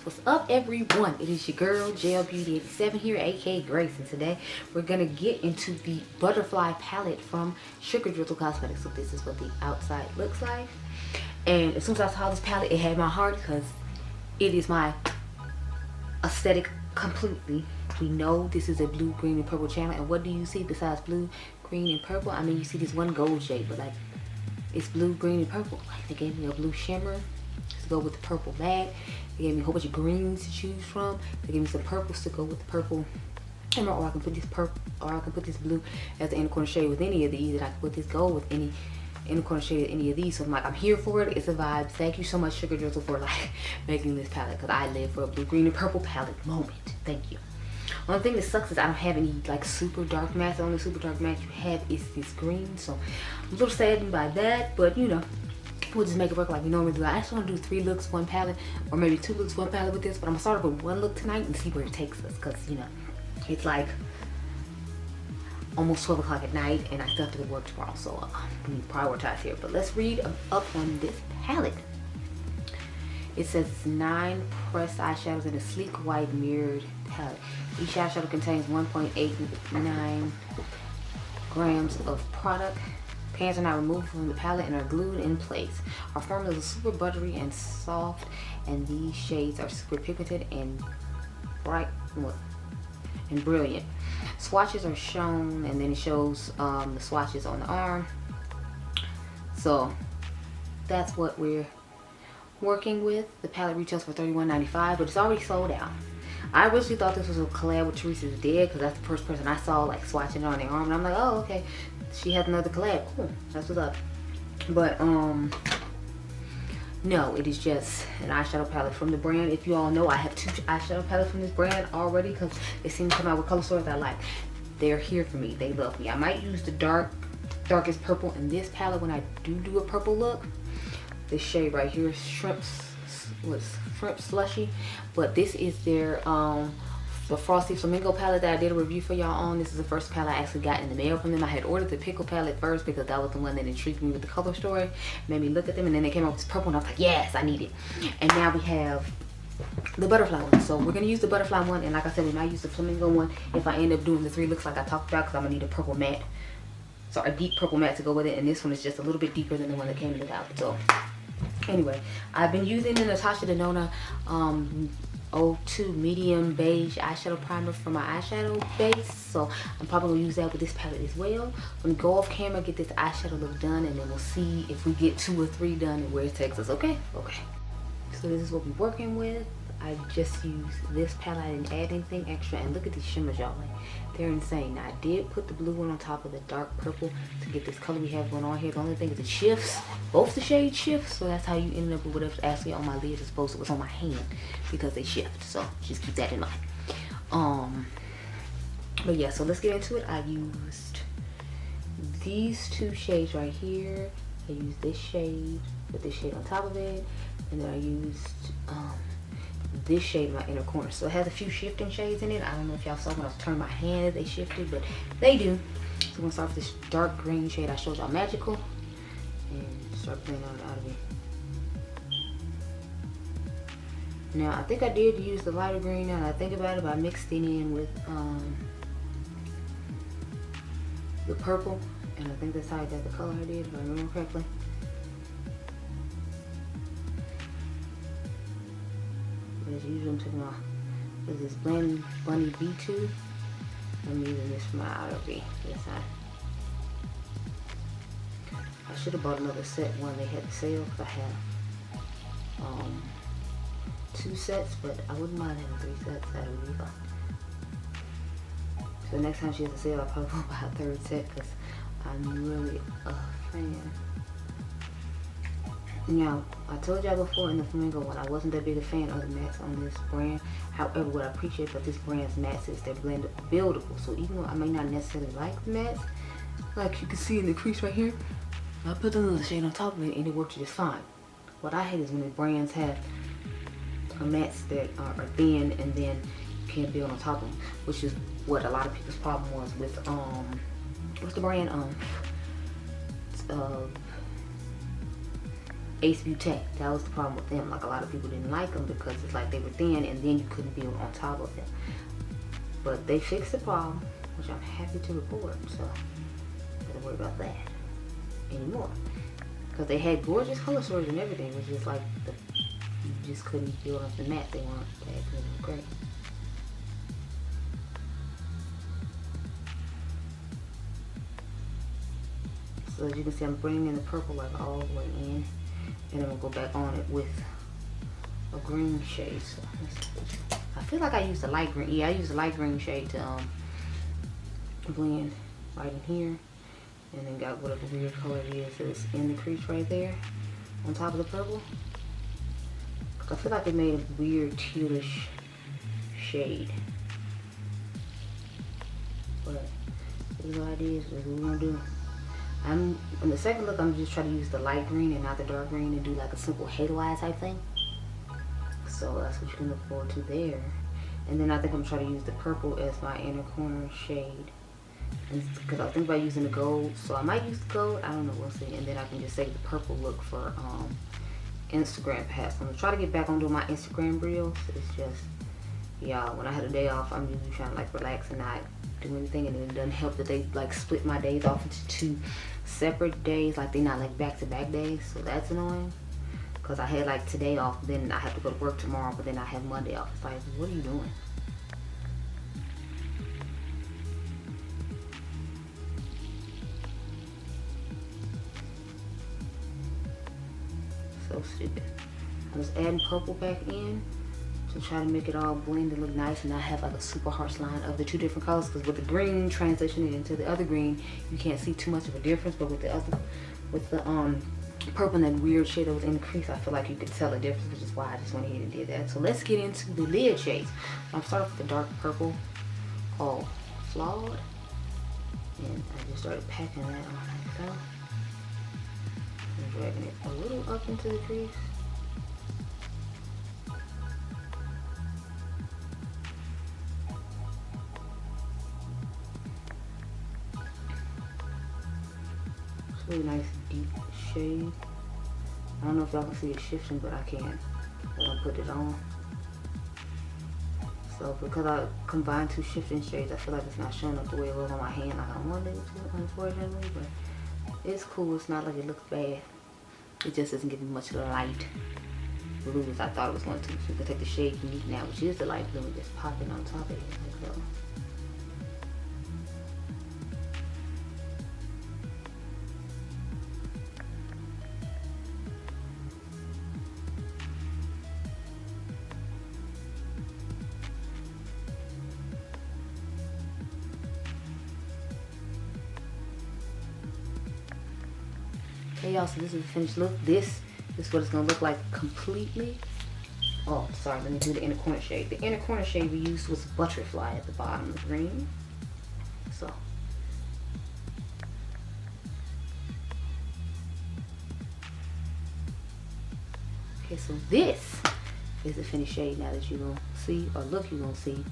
What's up, everyone? It is your girl Jail Beauty 87 here, aka Grace, and today we're gonna get into the butterfly palette from Drizzle Cosmetics. So this is what the outside looks like, and as soon as I saw this palette, it had my heart because it is my aesthetic completely. We know this is a blue, green, and purple channel, and what do you see besides blue, green, and purple? I mean, you see this one gold shade, but like it's blue, green, and purple. Like they gave me a blue shimmer to go with the purple matte. They gave me a whole bunch of greens to choose from. They gave me some purples to go with the purple shimmer, or I can put this purple, or I can put this blue as the inner corner shade with any of these, and I can put this gold with any inner corner shade of any of these. So I'm like, I'm here for it. It's a vibe. Thank you so much, Drizzle, for like making this palette, because I live for a blue, green, and purple palette moment. Thank you. One thing that sucks is I don't have any like super dark matte. The only super dark matte you have is this green, so I'm a little saddened by that, but you know, we'll just make it work like we normally do. I actually want to do 3 looks, 1 palette, or maybe 2 looks, 1 palette with this, but I'm gonna start off with 1 look tonight and see where it takes us, because you know, it's like almost 12 o'clock at night and I still have to go to work tomorrow, so we need to prioritize here. But let's read up on this palette. It says 9 pressed eyeshadows in a sleek white mirrored palette. Each eyeshadow contains 1.89 grams of product. Pans are not removed from the palette and are glued in place. Our formula is super buttery and soft, and these shades are super pigmented and bright and brilliant. Swatches are shown, and then it shows the swatches on the arm. So that's what we're working with. The palette retails for $31.95, but it's already sold out. I originally thought this was a collab with Teresa's Dead, because that's the first person I saw like swatching it on their arm, and I'm like, oh, okay, she has another collab. Cool, that's what's up. But no, it is just an eyeshadow palette from the brand. If you all know, I have 2 eyeshadow palettes from this brand already, because they seem to come out with color stories I like. They're here for me. They love me. I might use the darkest purple in this palette when I do a purple look. This shade right here is shrimp slushy, but this is their the Frosty Flamingo palette that I did a review for y'all on. This is the first palette I actually got in the mail from them. I had ordered the pickle palette first because that was the one that intrigued me with the color story, made me look at them, and then they came out with this purple and I was like, yes, I need it. And now we have the butterfly one, so we're gonna use the butterfly one, and like I said, we might use the flamingo one if I end up doing the 3 looks like I talked about, because I'm gonna need a purple matte, so a deep purple matte to go with it, and this one is just a little bit deeper than the one that came in the palette. So anyway, I've been using the Natasha Denona 02 medium beige eyeshadow primer for my eyeshadow base, so I'm probably gonna use that with this palette as well. I'm gonna go off camera, get this eyeshadow look done, and then we'll see if we get 2 or 3 done and where it takes us. Okay, so this is what we're working with. I just used this palette. I didn't add anything extra, and look at these shimmers, y'all. Like, they're insane. Now, I did put the blue one on top of the dark purple to get this color we have going on here. The only thing is it shifts. Both the shades shift, so that's how you end up with whatever's actually on my lid as opposed to what's on my hand, because they shift. So just keep that in mind. But yeah, so let's get into it. I used these 2 shades right here. I used this shade with this shade on top of it, and then I used this shade in my inner corner. So it has a few shifting shades in it. I don't know if y'all saw when I turned my hand they shifted, but they do. So I'm gonna start with this dark green shade I showed y'all, Magical, and start playing out of it. Now I think I did use the lighter green now that I think about it, but I mixed it in with the purple, and I think that's how I got the color I did, if I remember correctly. As usual, I'm taking off this Blend Bunny B2. I'm using this for my outer V this side. I should have bought another set when they had the sale, because I had 2 sets, but I wouldn't mind having 3 sets. That would be fun. So next time she has a sale, I'll probably buy a 3rd set, because I'm really a fan. Now, I told y'all before in the flamingo one, I wasn't that big a fan of the mattes on this brand. However, what I appreciate about this brand's mattes is they're buildable. So even though I may not necessarily like the mattes, like you can see in the crease right here, I put another shade on top of it and it works just fine. What I hate is when the brands have mattes that are thin and then you can't build on top of them, which is what a lot of people's problem was with what's the brand? Ace Beauty. That was the problem with them. Like, a lot of people didn't like them because it's like they were thin and then you couldn't build on top of them. But they fixed the problem, which I'm happy to report. So, don't worry about that anymore. Because they had gorgeous color stories and everything. It was just like, you just couldn't build up the matte they weren't that good and great. So as you can see, I'm bringing in the purple like all the way in. And I'm going to go back on it with a green shade. So I feel like I used a light green. Yeah, I used a light green shade to blend right in here. And then got whatever weird color it is that's in the crease right there on top of the purple. I feel like it made a weird tealish shade. But this is what it is. This is what we're going to do. In the second look, I'm just trying to use the light green and not the dark green and do like a simple halo eye type thing. So that's what you can look forward to there. And then I think I'm trying to use the purple as my inner corner shade. Because I think about using the gold, so I might use the gold. I don't know, we'll see. And then I can just save the purple look for Instagram perhaps. I'm gonna try to get back on doing my Instagram reels. It's just, y'all, when I had a day off, I'm usually trying to like relax and not do anything, and it doesn't help that they like split my days off into 2 separate days, like they're not like back-to-back days. So that's annoying. Because I had like today off, then I have to go to work tomorrow, but then I have Monday off. It's like, what are you doing? So stupid. I'm just adding purple back in to try to make it all blend and look nice and not have like a super harsh line of the 2 different colors. Because with the green transitioning into the other green, you can't see too much of a difference. But with the other, with the purple and that weird shade that was in the crease, I feel like you could tell a difference, which is why I just went ahead and did that. So let's get into the lid shades. I'm starting with the dark purple called Flawed, and I just started packing that on like so. Dragging it a little up into the crease. It's a really nice deep shade. I don't know if y'all can see it shifting, but I can when I put it on. So because I combined 2 shifting shades, I feel like it's not showing up the way it was on my hand like I wanted it to, unfortunately, but it's cool. It's not like it looks bad. It just doesn't give me much of the light blue as I thought it was going to. So you can take the shade Unique now, which is the light blue, and just pop it on top of it like so. Hey y'all, so this is the finished look. This is what it's gonna look like completely. Oh, sorry, let me do the inner corner shade. The inner corner shade we used was Butterfly at the bottom, the green. So. Okay, so this is the finished shade now that you're gonna see, or look you're gonna see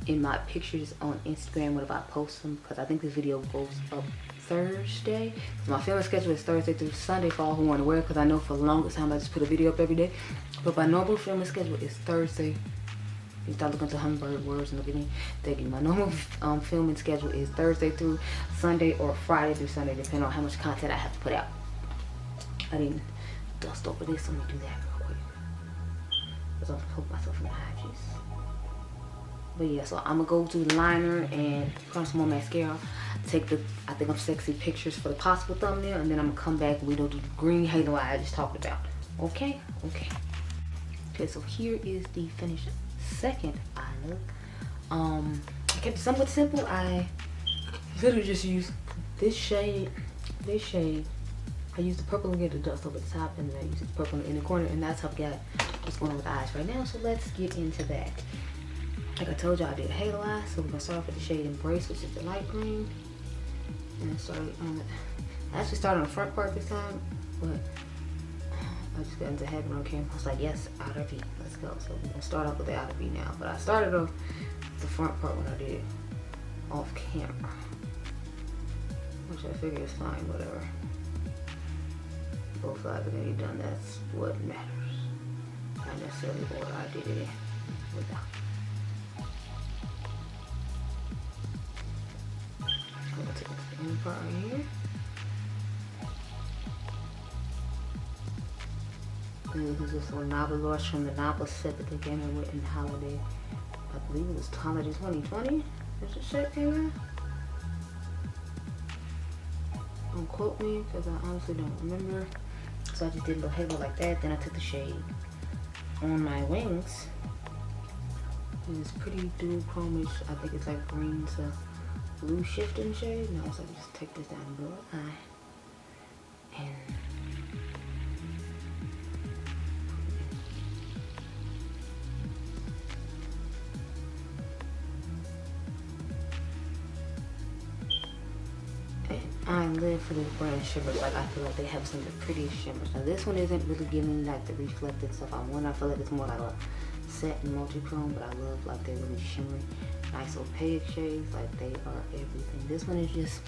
in my pictures on Instagram when I post them, because I think this video goes up Thursday. So my filming schedule is Thursday through Sunday for all who want to wear, because I know for the longest time I just put a video up every day. But my normal filming schedule is Thursday. You start looking to hummingbird words and look at me. Thank you. My normal filming schedule is Thursday through Sunday or Friday through Sunday, depending on how much content I have to put out. I didn't dust over this. Let me do that real quick, because I'm gonna poke myself in the eye juice. But yeah, so I'm gonna go do the liner and put on some more mascara. Take the I think I'm sexy pictures for the possible thumbnail, and then I'm gonna come back and we do the green halo eye I just talked about. Okay? Okay. Okay, so here is the finished second eye look. I kept it somewhat simple. I literally just used this shade. I used the purple again to dust over the top, and then I used the purple in the corner, and that's how I got what's going on with the eyes right now. So let's get into that. Like I told you, I did a halo eye, so we're gonna start off with the shade Embrace, which is the light green. And I actually started on the front part this time, but I just got into habit on camera. I was like, yes, outer V, let's go. So we're gonna start off with the outer V now. But I started off the front part when I did it off camera, which I figure is fine, whatever. both sides are gonna be done. That's what matters. Not necessarily the order I did it in without. I'm gonna take the inner part right here. And this is just a Naba blush from the Naba set that they came in with in the holiday. I believe it was holiday 2020. This the shade came in. Don't quote me because I honestly don't remember. So I just did a little halo like that. Then I took the shade on my wings. It's pretty dual chromish. I think it's like green to blue shifting shade. Now so I just take this down below the eye and I live for this brand shimmers. Like I feel like they have some of the prettiest shimmers. Now this one isn't really giving like the reflected stuff I want. I feel like it's more like a satin multi-chrome, but I love like they're really shimmery, nice opaque shades. Like they are everything. This one is just,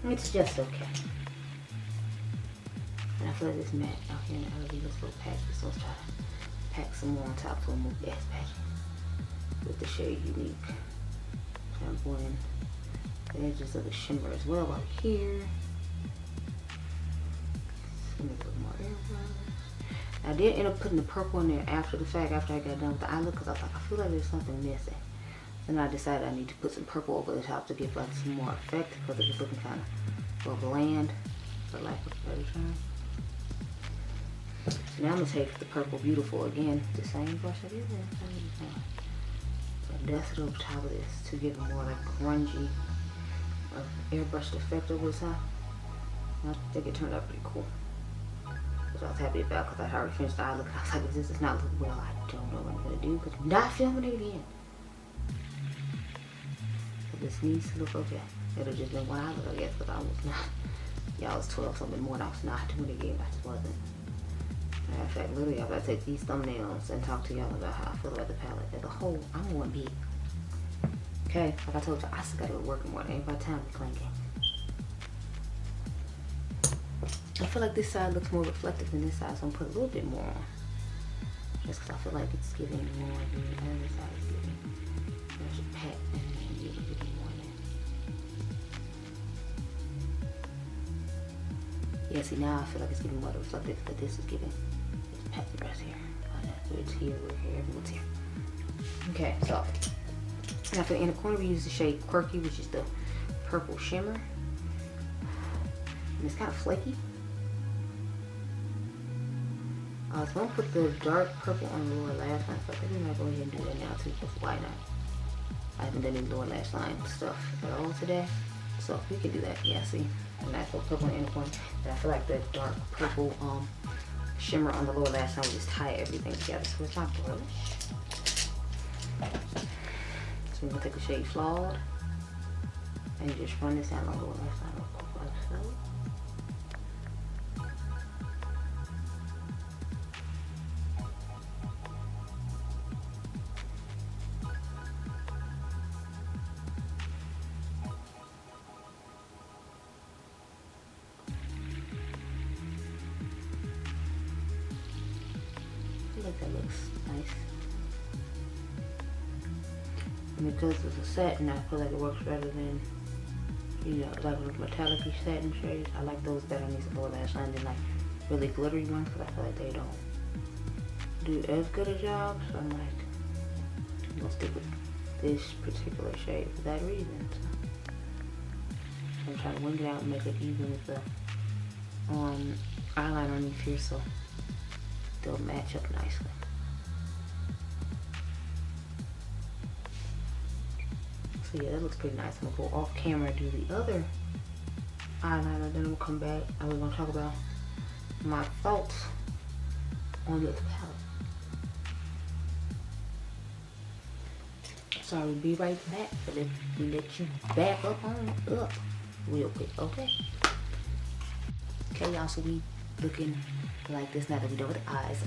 it's just okay. And I feel like this matte out here in the early this little patch. So let's try to pack some more on top for a more gas patch with the shade Unique. Try to blend the edges of the shimmer as well out here. A little more airbrush. I did end up putting the purple in there after the fact, after I got done with the eye look, because I was like, I feel like there's something missing. Then I decided I need to put some purple over the top to give like some more effect, because it was looking kind of well bland, for lack of a better term. So now I'm gonna take the Purple Beautiful again, the same brush I did in. And dust it over top of this to give a more like grungy, airbrushed effect over the top. I think it turned out pretty cool, which I was happy about because I already finished the eye look. I was like, if this does not look well, I don't know what I'm gonna do because I'm not filming it again. So this needs to look okay. It'll just been one eye look, I guess, because I was not. Y'all was 12 something more and I was not doing it again. I just wasn't. Matter of fact, literally, I'm about to take these thumbnails and talk to y'all about how I feel about the palette as a whole. I'm one big. Okay, like I told you, I still gotta work more. Ain't by time to clanking. I feel like this side looks more reflective than this side, so I'm gonna put a little bit more on. Just because I feel like it's giving more than the other side is giving. I should pat and then give a bit more in. Yeah, see now I feel like it's giving more reflective that this is giving. Just pat the rest here. It's here, we're here, everyone's here. Okay, so now for the inner corner we use the shade Quirky, which is the purple shimmer. And it's kind of flaky. I was gonna put the dark purple on the lower lash line, so I think we might go ahead and do that now too, because why not? I haven't done any lower lash line stuff at all today, so we can do that. Yeah, see, a nice little purple in the inner corner. And I feel like the dark purple shimmer on the lower lash line will just tie everything together. So it's my brush. So we're gonna take the shade Flawed and just run this down on the lower lash line real quick like so. That looks nice. And because it's a satin, I feel like it works better than, you know, like with metallic-y satin shades. I like those better on these lower lash line than like really glittery ones, because I feel like they don't do as good a job. So I'm like, I'm gonna stick with this particular shade for that reason. So I'm trying to wing it out and make it even with the eyeliner underneath here, so they'll match up nicely. So yeah, that looks pretty nice. I'm gonna go off camera and do the other eyeliner, then I'm gonna come back and we're gonna talk about my thoughts on this palette. So I'll be right back, but if we let you back up on up real quick, okay? Okay, y'all, so we looking like this now that we done with the eyes.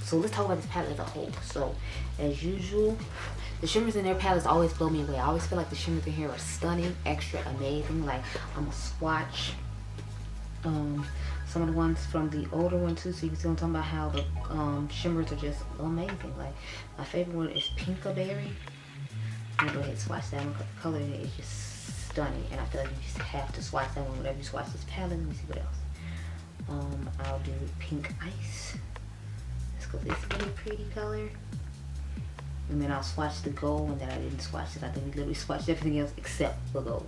So let's talk about this palette as a whole. So as usual, the shimmers in their palettes always blow me away. I always feel like the shimmers in here are stunning, extra amazing. Like I'm gonna swatch some some of the ones from the older one too, so you can see what I'm talking about, how the shimmers are just amazing. Like, my favorite one is Pinkaberry. I'm gonna go ahead and swatch that one because the color in it is just stunning, and I feel like you just have to swatch that one whenever you swatch this palette. Let me see what else. I'll do Pink Ice. Let's go with this really pretty color. And then I'll swatch the gold one that I didn't swatch. I think we literally swatched everything else except the gold.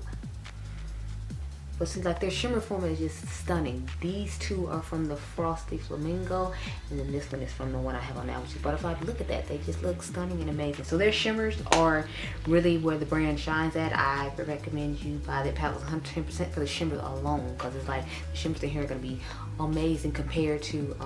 But see, like, their shimmer formula is just stunning. These two are from the Frosty Flamingo, and then this one is from the one I have on now, which is Butterfly. But look at that, they just look stunning and amazing. So their shimmers are really where the brand shines at. I recommend you buy their palettes 110% for the shimmers alone, because it's like the shimmers in here are gonna be amazing compared to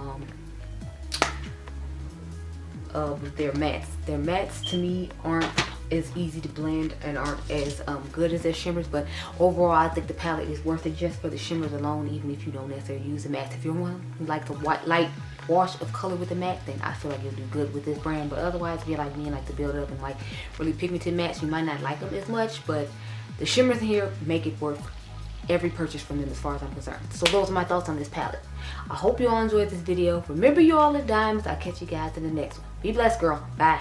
their mattes. Their mattes to me aren't as easy to blend and aren't as good as their shimmers, but overall I think the palette is worth it just for the shimmers alone, even if you don't necessarily use the matte. If you're one who likes the light wash of color with the matte, then I feel like you'll do good with this brand. But otherwise, if you're like me and like to build up and like really pigmented mattes, you might not like them as much, but the shimmers in here make it worth every purchase from them as far as I'm concerned. So those are my thoughts on this palette. I hope you all enjoyed this video. Remember, you all are diamonds. I'll catch you guys in the next one. Be blessed, girl. Bye.